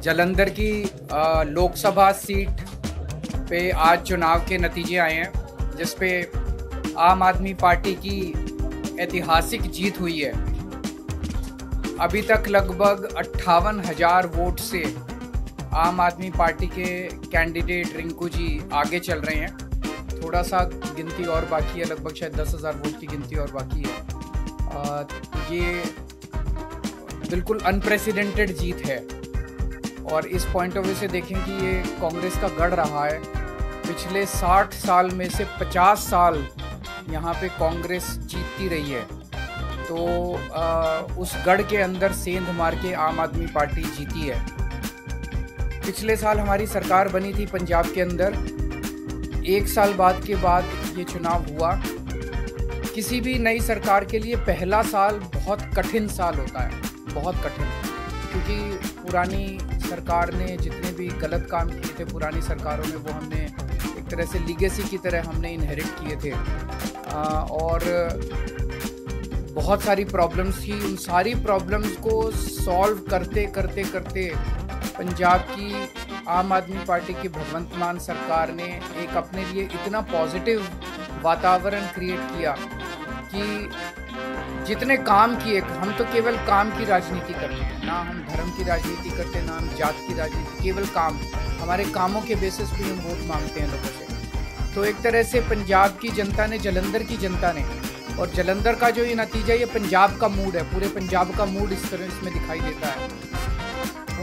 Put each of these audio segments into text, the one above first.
जालंधर की लोकसभा सीट पे आज चुनाव के नतीजे आए हैं, जिस पे आम आदमी पार्टी की ऐतिहासिक जीत हुई है। अभी तक लगभग 58,000 वोट से आम आदमी पार्टी के कैंडिडेट रिंकू जी आगे चल रहे हैं। थोड़ा सा गिनती और बाकी है, लगभग शायद 10,000 वोट की गिनती और बाकी है। ये बिल्कुल अनप्रेसिडेंटेड जीत है और इस पॉइंट ऑफ व्यू से देखें कि ये कांग्रेस का गढ़ रहा है। पिछले 60 साल में से 50 साल यहाँ पे कांग्रेस जीतती रही है, तो उस गढ़ के अंदर सेंध मार के आम आदमी पार्टी जीती है। पिछले साल हमारी सरकार बनी थी पंजाब के अंदर। 1 साल बाद ये चुनाव हुआ। किसी भी नई सरकार के लिए पहला साल बहुत कठिन साल होता है, बहुत कठिन, क्योंकि पुरानी सरकार ने जितने भी गलत काम किए थे पुरानी सरकारों में, वो हमने एक तरह से लीगेसी की तरह हमने इनहेरिट किए थे। और बहुत सारी प्रॉब्लम्स थी। उन सारी प्रॉब्लम्स को सॉल्व करते करते करते पंजाब की आम आदमी पार्टी की भगवंत मान सरकार ने एक अपने लिए इतना पॉजिटिव वातावरण क्रिएट किया कि जितने काम किए, हम तो केवल काम की राजनीति करते हैं, ना हम धर्म की राजनीति करते, ना हम जात की राजनीति, केवल काम। हमारे कामों के बेसिस पे हम वोट मांगते हैं लोगों से। तो एक तरह से पंजाब की जनता ने, जालंधर की जनता ने, और जालंधर का जो ये नतीजा, ये पंजाब का मूड है, पूरे पंजाब का मूड इस तरह इसमें दिखाई देता है।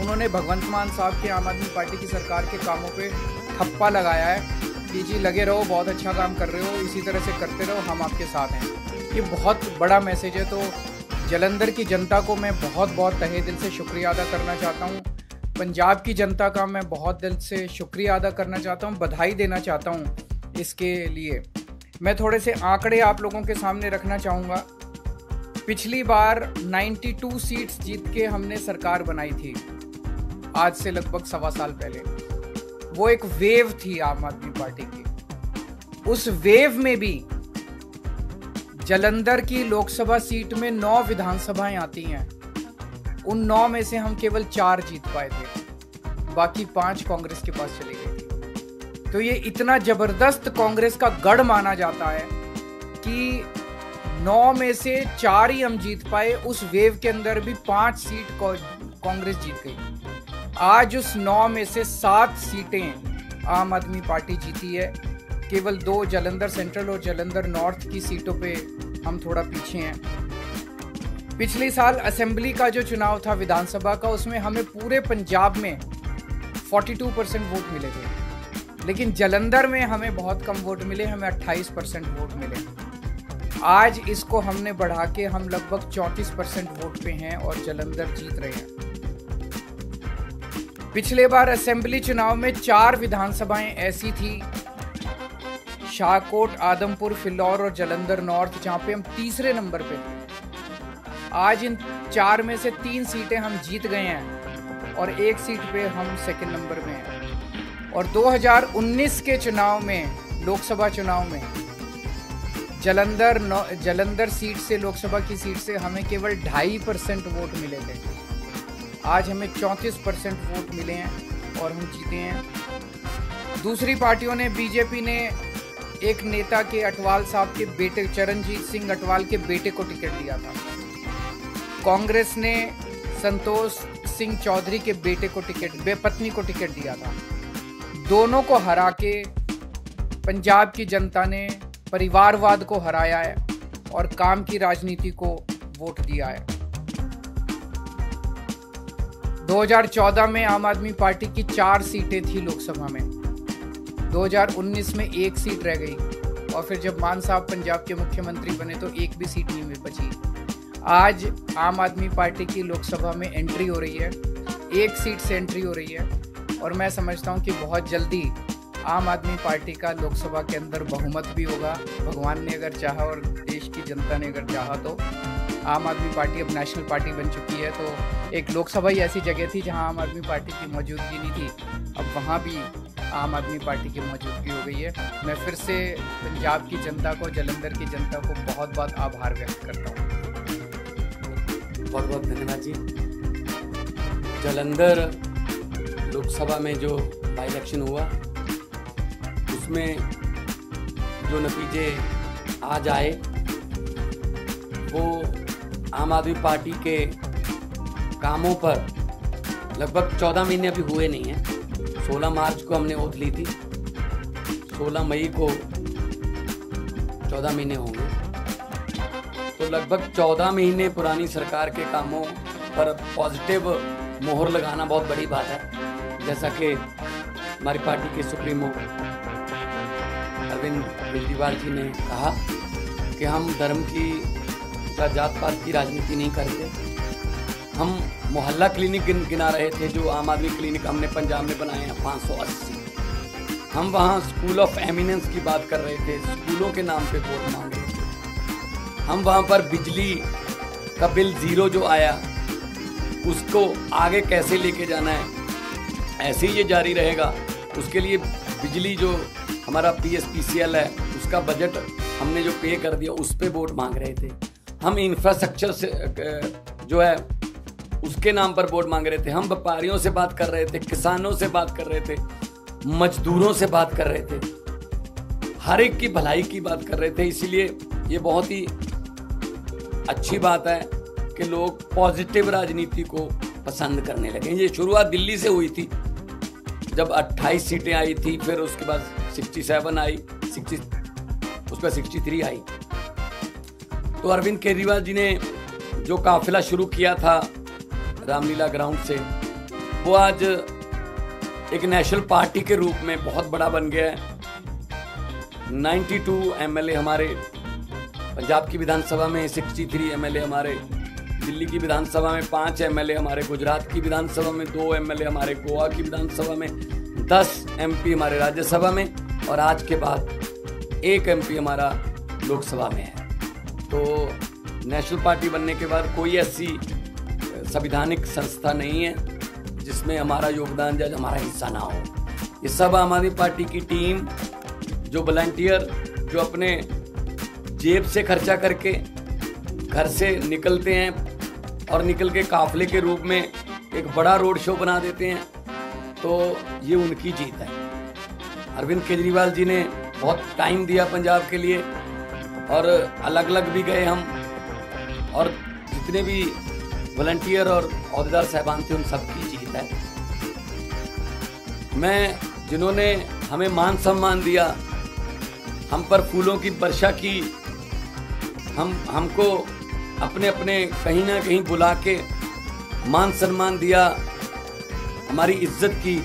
उन्होंने भगवंत मान साहब के आम आदमी पार्टी की सरकार के कामों पे ठप्पा लगाया है कि जी लगे रहो, बहुत अच्छा काम कर रहे हो, इसी तरह से करते रहो, हम आपके साथ हैं। ये बहुत बड़ा मैसेज है। तो जालंधर की जनता को मैं बहुत बहुत तहे दिल से शुक्रिया अदा करना चाहता हूँ। पंजाब की जनता का मैं बहुत दिल से शुक्रिया अदा करना चाहता हूँ, बधाई देना चाहता हूँ इसके लिए। मैं थोड़े से आंकड़े आप लोगों के सामने रखना चाहूँगा। पिछली बार 92 सीट्स जीत के हमने सरकार बनाई थी, आज से लगभग 1.25 साल पहले। वो एक वेव थी आम आदमी पार्टी की। उस वेव में भी जालंधर की लोकसभा सीट में 9 विधानसभाएं आती हैं। उन 9 में से हम केवल 4 जीत पाए थे, बाकी 5 कांग्रेस के पास चली गई थी। तो ये इतना जबरदस्त कांग्रेस का गढ़ माना जाता है कि 9 में से 4 ही हम जीत पाए। उस वेव के अंदर भी 5 सीट कांग्रेस जीत गई। आज उस 9 में से 7 सीटें आम आदमी पार्टी जीती है। केवल 2 जालंधर सेंट्रल और जालंधर नॉर्थ की सीटों पे हम थोड़ा पीछे हैं। पिछले साल असेंबली का जो चुनाव था विधानसभा का, उसमें हमें पूरे पंजाब में 42% वोट मिले थे, लेकिन जालंधर में हमें बहुत कम वोट मिले, हमें 28% वोट मिले। आज इसको हमने बढ़ा के हम लगभग 34% वोट पे हैं और जालंधर जीत रहे हैं। पिछले बार असेंबली चुनाव में 4 विधानसभाएं ऐसी थी, शाहकोट, आदमपुर, फिलौर और जालंधर नॉर्थ, जहां पे हम तीसरे नंबर पे थे। आज इन 4 में से 3 सीटें हम जीत गए हैं और 1 सीट पे हम सेकंड नंबर में हैं। और 2019 के चुनाव में, लोकसभा चुनाव में, जालंधर सीट से, लोकसभा की सीट से हमें केवल 2.5% वोट मिले थे। आज हमें 34% वोट मिले हैं और हम जीते हैं। दूसरी पार्टियों ने, बीजेपी ने एक नेता के, अटवाल साहब के बेटे, चरणजीत सिंह अटवाल के बेटे को टिकट दिया था। कांग्रेस ने संतोष सिंह चौधरी के बेटे को पत्नी को टिकट दिया था। दोनों को हरा के पंजाब की जनता ने परिवारवाद को हराया है और काम की राजनीति को वोट दिया है। 2014 में आम आदमी पार्टी की 4 सीटें थी लोकसभा में। 2019 में 1 सीट रह गई और फिर जब मान साहब पंजाब के मुख्यमंत्री बने तो 1 भी सीट नहीं बची। आज आम आदमी पार्टी की लोकसभा में एंट्री हो रही है, 1 सीट से एंट्री हो रही है और मैं समझता हूं कि बहुत जल्दी आम आदमी पार्टी का लोकसभा के अंदर बहुमत भी होगा। भगवान ने अगर चाहा और देश की जनता ने अगर चाहा तो आम आदमी पार्टी अब नेशनल पार्टी बन चुकी है। तो एक लोकसभा ही ऐसी जगह थी जहां आम आदमी पार्टी की मौजूदगी नहीं थी, अब वहां भी आम आदमी पार्टी की मौजूदगी हो गई है। मैं फिर से पंजाब की जनता को, जालंधर की जनता को बहुत बहुत आभार व्यक्त करता हूँ। बहुत बहुत धन्यवाद जी। जालंधर लोकसभा में जो बाई इलेक्शन हुआ उसमें जो नतीजे आज आए वो आम आदमी पार्टी के कामों पर लगभग 14 महीने अभी हुए नहीं हैं। 16 मार्च को हमने ओथ ली थी, 16 मई को 14 महीने होंगे, तो लगभग 14 महीने पुरानी सरकार के कामों पर पॉजिटिव मोहर लगाना बहुत बड़ी बात है। जैसा कि हमारी पार्टी के सुप्रीमो अरविंद केजरीवाल जी ने कहा कि हम धर्म की या जात पात की राजनीति नहीं करते। हम मोहल्ला क्लिनिक गिना रहे थे, जो आम आदमी क्लिनिक हमने पंजाब में बनाए हैं 580। हम वहाँ स्कूल ऑफ एमिनेंस की बात कर रहे थे, स्कूलों के नाम पे वोट मांग रहे थे। हम वहाँ पर बिजली का बिल 0 जो आया उसको आगे कैसे लेके जाना है, ऐसे ही ये जारी रहेगा। उसके लिए बिजली जो हमारा PSPCL है उसका बजट हमने जो पे कर दिया उस पे वोट मांग रहे थे। हम इंफ्रास्ट्रक्चर से जो है उसके नाम पर वोट मांग रहे थे। हम व्यापारियों से बात कर रहे थे, किसानों से बात कर रहे थे, मजदूरों से बात कर रहे थे, हर एक की भलाई की बात कर रहे थे। इसीलिए ये बहुत ही अच्छी बात है कि लोग पॉजिटिव राजनीति को पसंद करने लगे। ये शुरुआत दिल्ली से हुई थी, जब 28 सीटें आई थी, फिर उसके बाद 67 आई, उसके बाद 63 आई। तो अरविंद केजरीवाल जी ने जो काफिला शुरू किया था रामलीला ग्राउंड से, वो आज एक नेशनल पार्टी के रूप में बहुत बड़ा बन गया है। 92 MLA हमारे पंजाब की विधानसभा में, 63 MLA हमारे दिल्ली की विधानसभा में, 5 MLA हमारे गुजरात की विधानसभा में, 2 MLA हमारे गोवा की विधानसभा में, 10 MP हमारे राज्यसभा में, और आज के बाद 1 MP हमारा लोकसभा में है। तो नेशनल पार्टी बनने के बाद कोई ऐसी संवैधानिक संस्था नहीं है जिसमें हमारा योगदान या हमारा हिस्सा ना हो। ये सब आम आदमी पार्टी की टीम, जो वॉलंटियर, जो अपने जेब से खर्चा करके घर से निकलते हैं और निकल के काफिले के रूप में एक बड़ा रोड शो बना देते हैं, तो ये उनकी जीत है। अरविंद केजरीवाल जी ने बहुत टाइम दिया पंजाब के लिए, और अलग अलग भी गए हम, और जितने भी वॉलंटियर और अहदेदार साहबान थे उन सबकी जीत है। मैं जिन्होंने हमें मान सम्मान दिया, हम पर फूलों की वर्षा की, हमको अपने अपने कहीं ना कहीं बुला के मान सम्मान दिया, हमारी इज्जत की,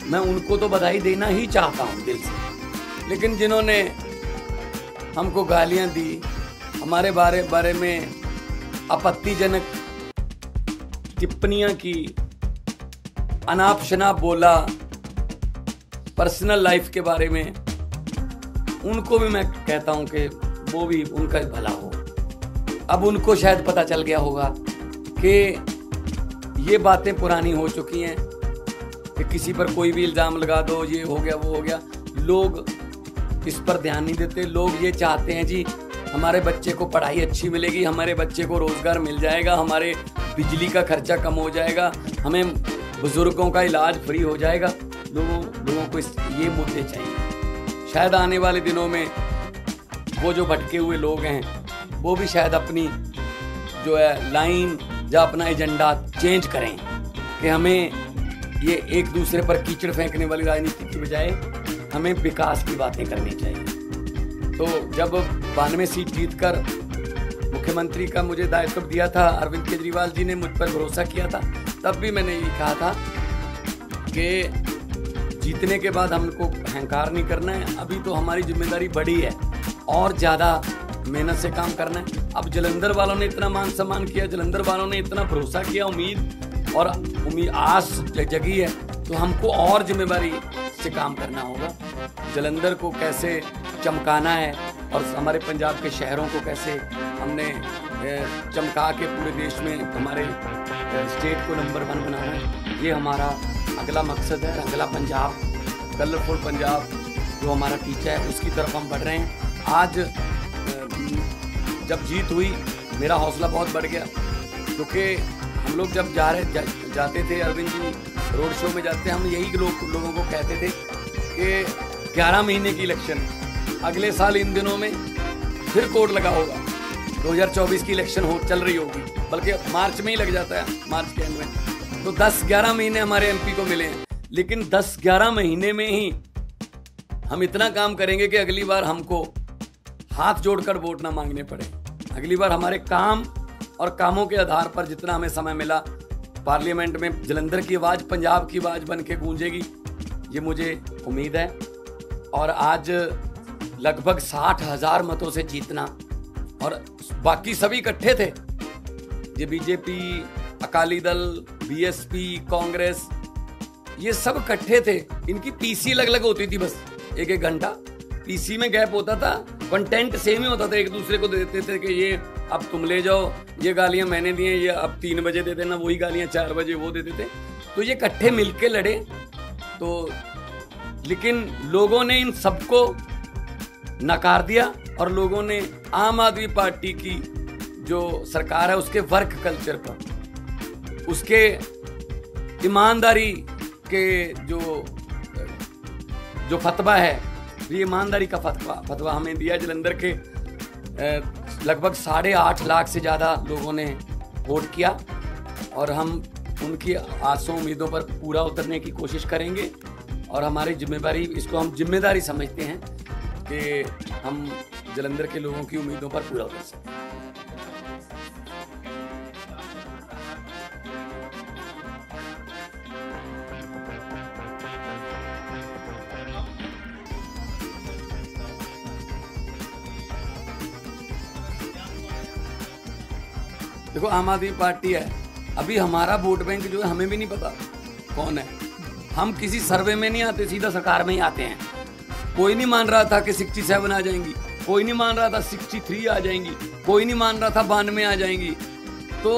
मैं उनको तो बधाई देना ही चाहता हूँ दिल से। लेकिन जिन्होंने हमको गालियाँ दी, हमारे बारे में आपत्तिजनक टिप्पणियाँ की, अनाप शनाप बोला, पर्सनल लाइफ के बारे में, उनको भी मैं कहता हूं कि वो भी उनका भला हो। अब उनको शायद पता चल गया होगा कि ये बातें पुरानी हो चुकी हैं कि किसी पर कोई भी इल्ज़ाम लगा दो, ये हो गया वो हो गया। लोग इस पर ध्यान नहीं देते। लोग ये चाहते हैं जी हमारे बच्चे को पढ़ाई अच्छी मिलेगी, हमारे बच्चे को रोज़गार मिल जाएगा, हमारे बिजली का खर्चा कम हो जाएगा, हमें बुजुर्गों का इलाज फ्री हो जाएगा। लोगों को ये मुद्दे चाहिए। शायद आने वाले दिनों में वो जो भटके हुए लोग हैं वो भी शायद अपनी जो है लाइन या अपना एजेंडा चेंज करें कि हमें ये एक दूसरे पर कीचड़ फेंकने वाली राजनीति की बजाय हमें विकास की बातें करनी चाहिए। तो जब 92 सीट जीतकर मुख्यमंत्री का मुझे दायित्व दिया था, अरविंद केजरीवाल जी ने मुझ पर भरोसा किया था, तब भी मैंने ये कहा था कि जीतने के बाद हमको अहंकार नहीं करना है। अभी तो हमारी जिम्मेदारी बड़ी है और ज़्यादा मेहनत से काम करना है। अब जलंधर वालों ने इतना मान सम्मान किया, जलंधर वालों ने इतना भरोसा किया, उम्मीद आस जगी है, तो हमको और जिम्मेदारी से काम करना होगा। जलंधर को कैसे चमकाना है और हमारे पंजाब के शहरों को कैसे हमने चमका के पूरे देश में हमारे स्टेट को नंबर 1 बनाना है, ये हमारा अगला मकसद है। अगला पंजाब, कलरफुल पंजाब जो हमारा टीचा है, उसकी तरफ हम बढ़ रहे हैं। आज जब जीत हुई मेरा हौसला बहुत बढ़ गया, क्योंकि हम लोग जब जाते थे, अरविंद जी रोड शो में जाते हैं, हम यही लोगों को कहते थे कि 11 महीने की इलेक्शन है, अगले साल इन दिनों में फिर कोड लगा होगा, 2024 की इलेक्शन चल रही होगी, बल्कि मार्च में ही लग जाता है, मार्च के एंड में। तो 10-11 महीने हमारे एमपी को मिले हैं, लेकिन 10-11 महीने में ही हम इतना काम करेंगे कि अगली बार हमको हाथ जोड़कर वोट ना मांगने पड़े। अगली बार हमारे काम और कामों के आधार पर जितना हमें समय मिला, पार्लियामेंट में जलंधर की आवाज़ पंजाब की आवाज़ बन के गूंजेगी, ये मुझे उम्मीद है। और आज लगभग 60,000 मतों से जीतना, और बाकी सभी इकट्ठे थे, ये बीजेपी, अकाली दल, बीएसपी, कांग्रेस, ये सब इकट्ठे थे। इनकी पीसी अलग अलग होती थी, बस 1-1 घंटा पीसी में गैप होता था, कंटेंट सेम ही होता था, एक दूसरे को देते थे कि ये अब तुम ले जाओ, ये गालियां मैंने दी हैं, ये अब 3 बजे दे देना, वही गालियां 4 बजे वो देते थे। तो ये इकट्ठे मिलके लड़े। तो लेकिन लोगों ने इन सबको नकार दिया, और लोगों ने आम आदमी पार्टी की जो सरकार है उसके वर्क कल्चर पर, उसके ईमानदारी के जो फतवा है, ये ईमानदारी का फतवा हमें दिया। जलंधर के लगभग 8.5 लाख से ज़्यादा लोगों ने वोट किया, और हम उनकी आसों उम्मीदों पर पूरा उतरने की कोशिश करेंगे। और हमारी जिम्मेदारी, इसको हम जिम्मेदारी समझते हैं कि हम जलंधर के लोगों की उम्मीदों पर पूरा उतर सकें। देखो, आम आदमी पार्टी है, अभी हमारा वोट बैंक जो है हमें भी नहीं पता कौन है। हम किसी सर्वे में नहीं आते, सीधा सरकार में ही आते हैं। कोई नहीं मान रहा था कि 67 आ जाएंगी, कोई नहीं मान रहा था 63 आ जाएंगी, कोई नहीं मान रहा था 92 आ जाएंगी। तो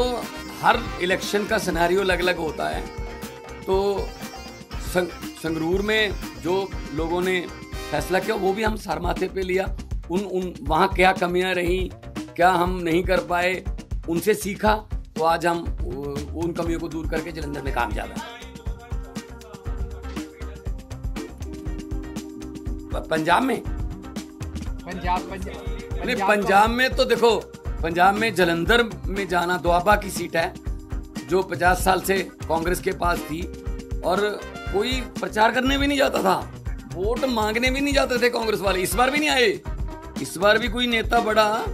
हर इलेक्शन का सिनेरियो अलग अलग होता है। तो संगरूर में जो लोगों ने फैसला किया वो भी हम सर माथे पे लिया। वहाँ क्या कमियां रहीं, क्या हम नहीं कर पाए, उनसे सीखा, तो आज हम उन कमियों को दूर करके जलंधर में कामयाब हैं। पंजाब में तो देखो, पंजाब में जलंधर में जाना, दोआबा की सीट है जो 50 साल से कांग्रेस के पास थी, और कोई प्रचार करने भी नहीं जाता था, वोट मांगने भी नहीं जाते थे कांग्रेस वाले। इस बार भी नहीं आए, इस बार भी कोई नेता बड़ा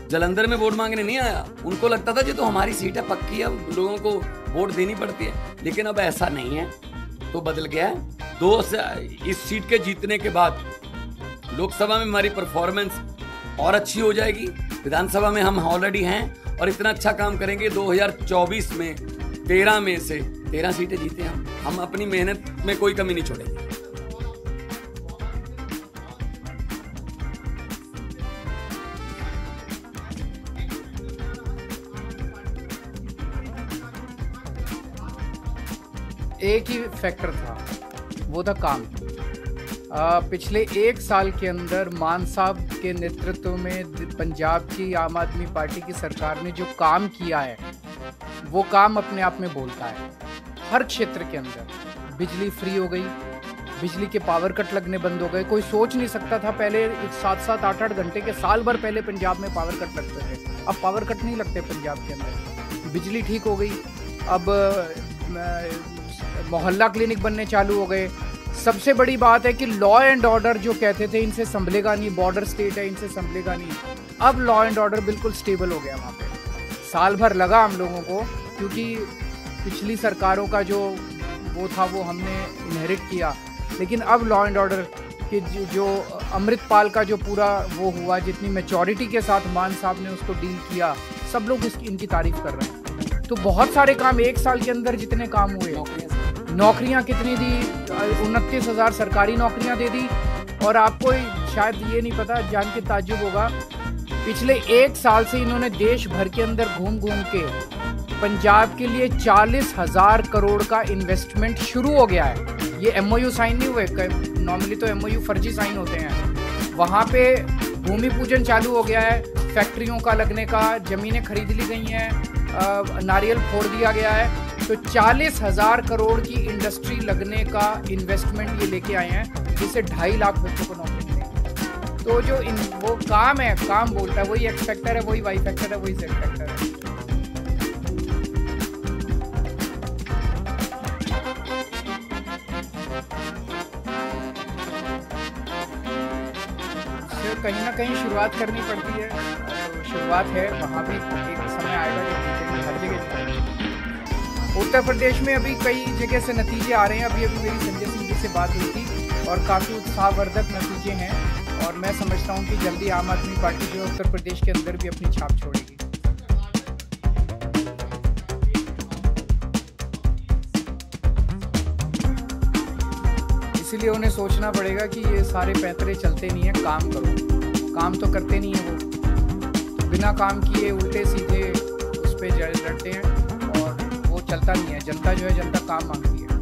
जलंधर में वोट मांगने नहीं आया। उनको लगता था ये तो हमारी सीट है, पक्की है, लोगों को वोट देनी पड़ती है। लेकिन अब ऐसा नहीं है, तो बदल गया है। इस सीट के जीतने के बाद लोकसभा में हमारी परफॉर्मेंस और अच्छी हो जाएगी। विधानसभा में हम ऑलरेडी हैं, और इतना अच्छा काम करेंगे 2024 में 13 में से 13 सीटें जीते हम अपनी मेहनत में कोई कमी नहीं छोड़ेंगे। एक ही फैक्टर था, वो था काम। पिछले 1 साल के अंदर मान साहब के नेतृत्व में पंजाब की आम आदमी पार्टी की सरकार ने जो काम किया है, वो काम अपने आप में बोलता है। हर क्षेत्र के अंदर बिजली फ्री हो गई, बिजली के पावर कट लगने बंद हो गए। कोई सोच नहीं सकता था पहले 7-7, 8-8 घंटे के, साल भर पहले पंजाब में पावर कट लगते थे। अब पावर कट नहीं लगते पंजाब के अंदर। बिजली ठीक हो गई, अब मोहल्ला क्लिनिक बनने चालू हो गए। सबसे बड़ी बात है कि लॉ एंड ऑर्डर जो कहते थे इनसे संभलेगा नहीं, बॉर्डर स्टेट है, इनसे संभलेगा नहीं, अब लॉ एंड ऑर्डर बिल्कुल स्टेबल हो गया वहाँ पे। साल भर लगा हम लोगों को, क्योंकि पिछली सरकारों का जो वो था वो हमने इनहेरिट किया। लेकिन अब लॉ एंड ऑर्डर के जो अमृतपाल का जो पूरा वो हुआ, जितनी मैच्योरिटी के साथ मान साहब ने उसको डील किया, सब लोग इनकी तारीफ कर रहे हैं। तो बहुत सारे काम 1 साल के अंदर जितने काम हुए, नौकरियां कितनी दी, 29,000 सरकारी नौकरियां दे दी। और आपको शायद ये नहीं पता, जान के ताज्जुब होगा, पिछले 1 साल से इन्होंने देश भर के अंदर घूम घूम के पंजाब के लिए 40,000 करोड़ का इन्वेस्टमेंट शुरू हो गया है। ये MOU साइन नहीं हुए, नॉर्मली तो MOU फर्जी साइन होते हैं। वहाँ पे भूमि पूजन चालू हो गया है, फैक्ट्रियों का लगने का, ज़मीनें खरीद ली गई हैं, नारियल फोड़ दिया गया है। तो 40,000 करोड़ की इंडस्ट्री लगने का इन्वेस्टमेंट ये लेके आए हैं, जिससे 2.5 लाख बच्चों को नौकरी मिलेगी। तो जो वो काम है, काम बोलता है, वही एक्स फैक्टर है, वही वाई फैक्टर है, वही जेड फैक्टर है। कहीं ना कहीं शुरुआत करनी पड़ती है, तो शुरुआत है, वहाँ भी एक समय आएगा जब हर जगह। उत्तर प्रदेश में अभी कई जगह से नतीजे आ रहे हैं। अभी मेरी संजय सिंह जी से बात हुई थी और काफ़ी उत्साहवर्धक नतीजे हैं, और मैं समझता हूँ कि जल्दी आम आदमी पार्टी जो है उत्तर प्रदेश के अंदर भी अपनी छाप छोड़ेगी। इसीलिए उन्हें सोचना पड़ेगा कि ये सारे पैंतरे चलते नहीं हैं, काम करो। काम तो करते नहीं है वो, बिना काम किए उल्टे सीधे उस पर लड़ते हैं और वो चलता नहीं है। जनता जो है, जनता काम मांगती है।